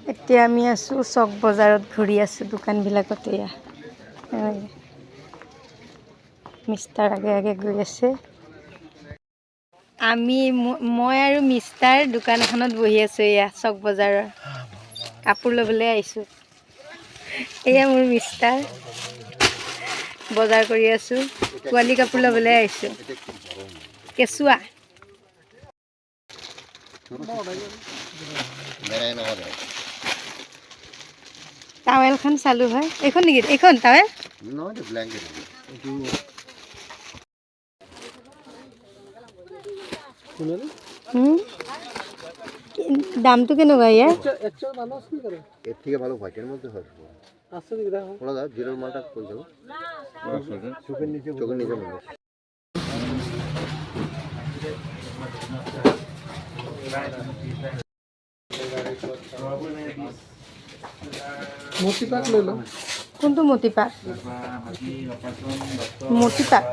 এতিয়া আমি আছোঁ চক বজাৰত ঘূৰি আছোঁ দোকানবিলাকত এয়া মিষ্টাৰ আগে আগে গৈ আছে মই আৰু মিষ্টাৰ দোকান এখনত বহি আছোঁ এয়া চক বজাৰৰ কাপোৰ ল'বলৈ আহিছোঁ এয়া মোৰ মিষ্টাৰ বজাৰ কৰি আছোঁ পোৱালি কাপোৰ ল'বলৈ আহিছোঁ কেঁচুৱা টাৱেলখন চালোঁ হয় এইখন নেকি এইখন টাৱেল দামটো কেনেকুৱা ইয়াৰ এর থেকে ভালো হোয়াইটের মধ্যে হয় বলা যায় জিরোর মালটা করে দেবো চোখের নিচে মনে মতিপাক লৈ ল কোনটো মতিপাক মতিপাক